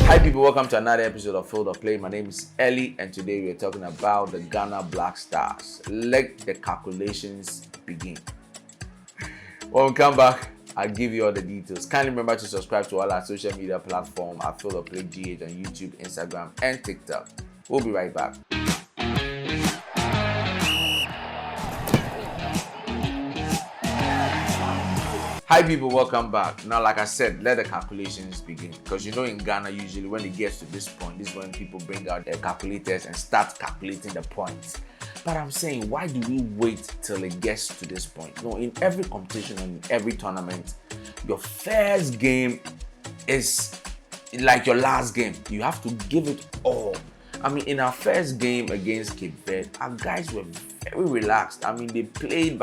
Hi people, welcome to another episode of Field of Play. My name is Ellie and today we are talking about the Ghana Black Stars. Let the calculations begin. When we come back, I'll give you all the details. Kindly remember to subscribe to all our social media platforms at Field of Play GH on YouTube, Instagram and TikTok. We'll be right back. Hi people, welcome back. Now, like I said, let the calculations begin. Because you know in Ghana, usually when it gets to this point, this is when people bring out their calculators and start calculating the points. But I'm saying, why do we wait till it gets to this point? No, in every competition and in every tournament, your first game is like your last game. You have to give it all. I mean, in our first game against Cape Verde, our guys were very relaxed. I mean, they played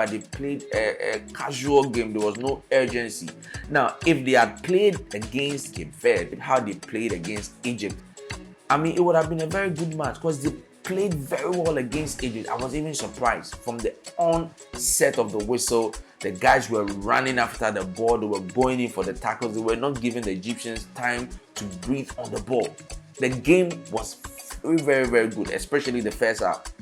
a casual game. There was no urgency. Now, if they had played against Cape Verde, how they played against Egypt, I mean, it would have been a very good match because they played very well against Egypt. I was even surprised. From the onset of the whistle, the guys were running after the ball. They were going in for the tackles. They were not giving the Egyptians time to breathe on the ball. The game was very good, especially the first half.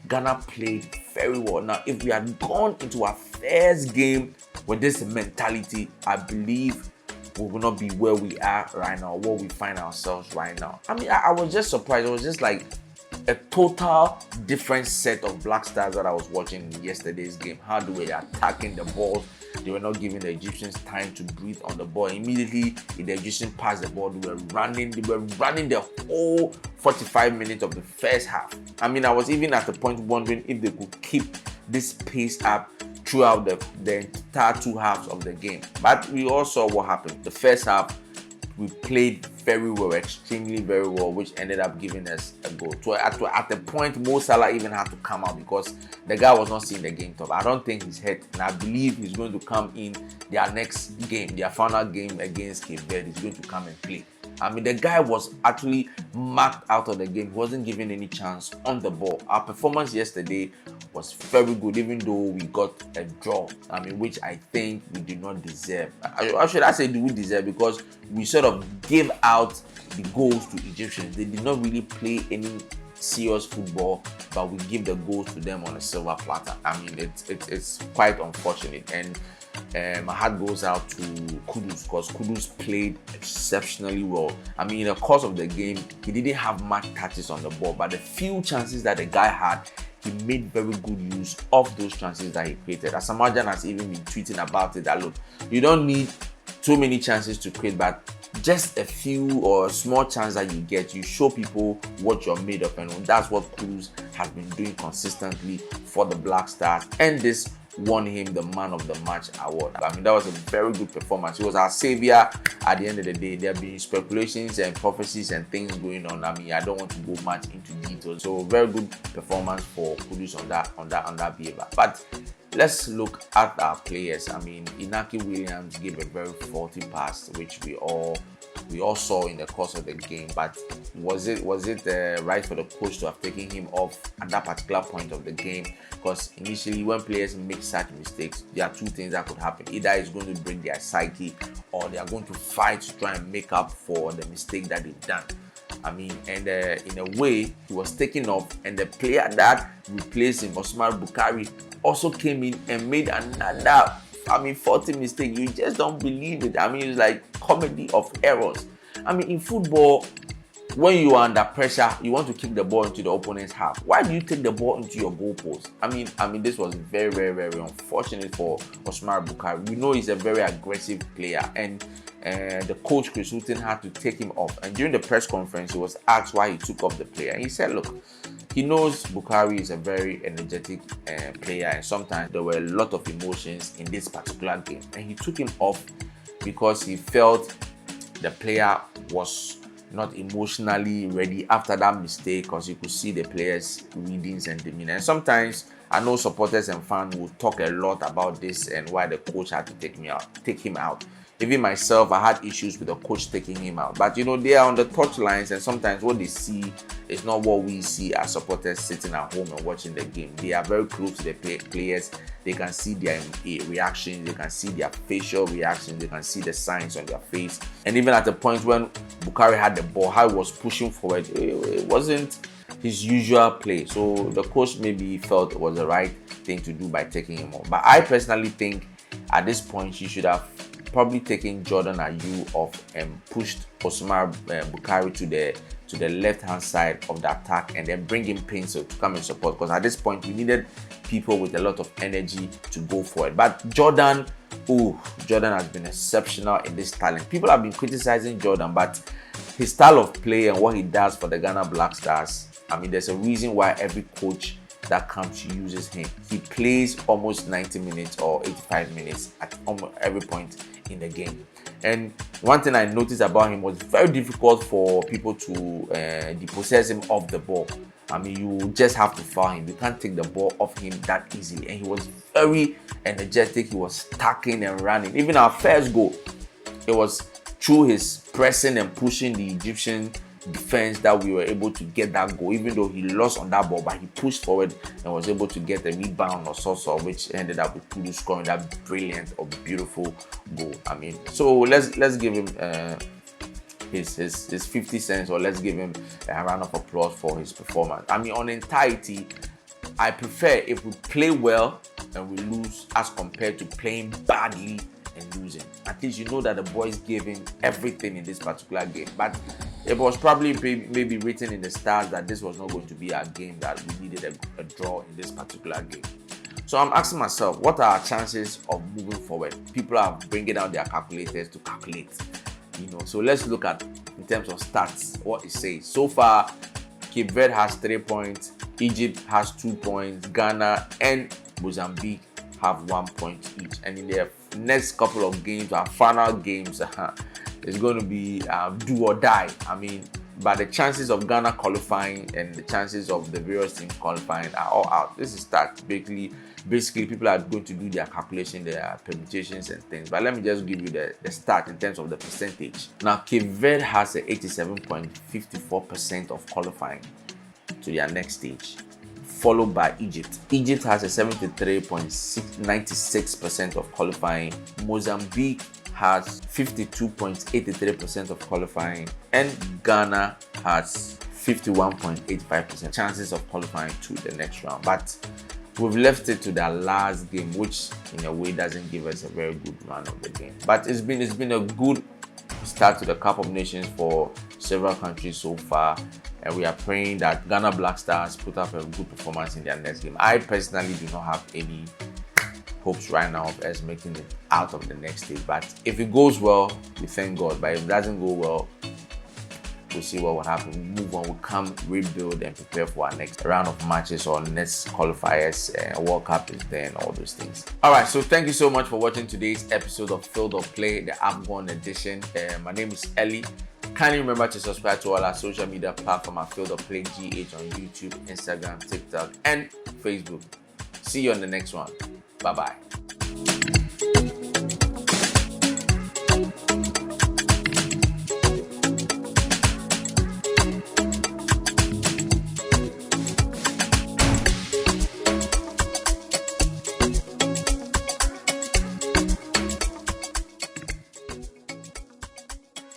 Ghana played very well. Now, if we had gone into our first game with this mentality, I believe we will not be where we are right now, where we find ourselves right now. I mean, I was just surprised. It was just like a total different set of Black Stars that I was watching in yesterday's game. How they were attacking the ball. They were not giving the Egyptians time to breathe on the ball. Immediately, if the Egyptians passed the ball, they were running the whole 45 minutes of the first half. I mean, I was even at the point wondering if they could keep this pace up throughout the entire two halves of the game. But we all saw what happened. The first half, we played very well, extremely very well, which ended up giving us a goal. At the point, Mo Salah even had to come out because the guy was not seeing the game top. I don't think he's hurt, and I believe he's going to come in their next game, their final game against Cape Verde. He's going to come and play. I mean, the guy was actually marked out of the game. He wasn't given any chance on the ball. Our performance yesterday was very good, even though we got a draw. I mean, which I think we did not deserve. I should say do we deserve, because we sort of gave out the goals to Egyptians. They did not really play any serious football, but we give the goals to them on a silver platter. I mean, it's quite unfortunate, and my heart goes out to Kudus, because Kudus played exceptionally well. I mean, in the course of the game, he didn't have much touches on the ball, but the few chances that the guy had, he made very good use of those chances that he created. Asamajan has even been tweeting about it, that look, you don't need too many chances to create, but just a few or a small chance that you get, you show people what you're made of, and that's what Kudus has been doing consistently for the Black Stars, and this won him the Man of the Match award. I mean, that was a very good performance. He was our savior at the end of the day. There have been speculations and prophecies and things going on. I mean, I don't want to go much into details. So very good performance for Kudus on that behavior. But let's look at our players. I mean, Inaki Williams gave a very faulty pass, which we all saw in the course of the game. But was it right for the coach to have taken him off at that particular point of the game? Because initially, when players make such mistakes, there are two things that could happen. Either it's going to break their psyche, or they are going to fight to try and make up for the mistake that they've done. I mean, and in a way, he was taken off, and the player that replaced him, Osman Bukhari, also came in and made another, 40 mistake. You just don't believe it. I mean, it's like comedy of errors. I mean, in football, when you are under pressure, you want to kick the ball into the opponent's half. Why do you take the ball into your goal post? I mean, this was very unfortunate for Osman Bukhari. We know he's a very aggressive player, and the coach Chris Houghton had to take him off. And during the press conference, he was asked why he took off the player, and he said, look, he knows Bukhari is a very energetic player, and sometimes there were a lot of emotions in this particular game, and he took him off because he felt the player was not emotionally ready after that mistake, because you could see the players' readings and demeanor. And sometimes I know supporters and fans will talk a lot about this and why the coach had to take him out. Even myself, I had issues with the coach taking him out. But you know, they are on the touchlines, and sometimes what they see is not what we see as supporters sitting at home and watching the game. They are very close to the players. they can see their reactions, they can see their facial reactions, they can see the signs on their face. And even at the point when Bukhari had the ball, how he was pushing forward, it wasn't his usual play. So the coach maybe felt it was the right thing to do by taking him off. But I personally think at this point you should have probably taken Jordan Ayew off and pushed Osman Bukhari to the left-hand side of the attack, and then bring in Pencil to come and support, because at this point we needed people with a lot of energy to go for it. But Jordan has been exceptional in this talent. People have been criticizing Jordan, but his style of play and what he does for the Ghana Black Stars, I mean, there's a reason why every coach that comes uses him. He plays almost 90 minutes or 85 minutes at almost every point in the game. And one thing I noticed about him was very difficult for people to depossess him off the ball. I mean, you just have to foul him. You can't take the ball off him that easily. And he was very energetic. He was stacking and running. Even our first goal, it was through his pressing and pushing the Egyptian defense that we were able to get that goal, even though he lost on that ball, but he pushed forward and was able to get a rebound or so, which ended up with Kudu scoring that brilliant or beautiful goal. I mean, so let's give him his 50 cents, or let's give him a round of applause for his performance. I mean, on entirety, I prefer if we play well and we lose as compared to playing badly and losing. At least you know that the boys gave him everything in this particular game. But it was probably maybe written in the stars that this was not going to be a game, that we needed a draw in this particular game. So I'm asking myself, what are our chances of moving forward? People are bringing out their calculators to calculate, So let's look at, in terms of stats, what it says. So far, Cape Verde has 3 points, Egypt has 2 points, Ghana and Mozambique have 1 point each. And in their next couple of games, our final games, it's going to be do or die. I mean, but the chances of Ghana qualifying and the chances of the various teams qualifying are all out. This is stats. Basically, people are going to do their calculation, their permutations and things. But let me just give you the stat in terms of the percentage. Now, Cape Verde has a 87.54% of qualifying to their next stage, followed by Egypt. Egypt has a 73.96% of qualifying. Mozambique has 52.83% of qualifying, and Ghana has 51.85% chances of qualifying to the next round. But we've left it to the last game, which in a way doesn't give us a very good run of the game. But it's been a good start to the Cup of Nations for several countries so far, and we are praying that Ghana Black Stars put up a good performance in their next game. I personally do not have any hopes right now of us making it out of the next stage, but if it goes well, we thank God. But if it doesn't go well, we'll see what will happen. We move on, we'll come rebuild and prepare for our next round of matches or next qualifiers. World Cup is there and all those things. All right, so thank you so much for watching today's episode of Field of Play, the AFCON edition. My name is Ellie. Kindly remember to subscribe to all our social media platforms at Field of Play GH on YouTube, Instagram, TikTok, and Facebook. See you on the next one. Bye-bye.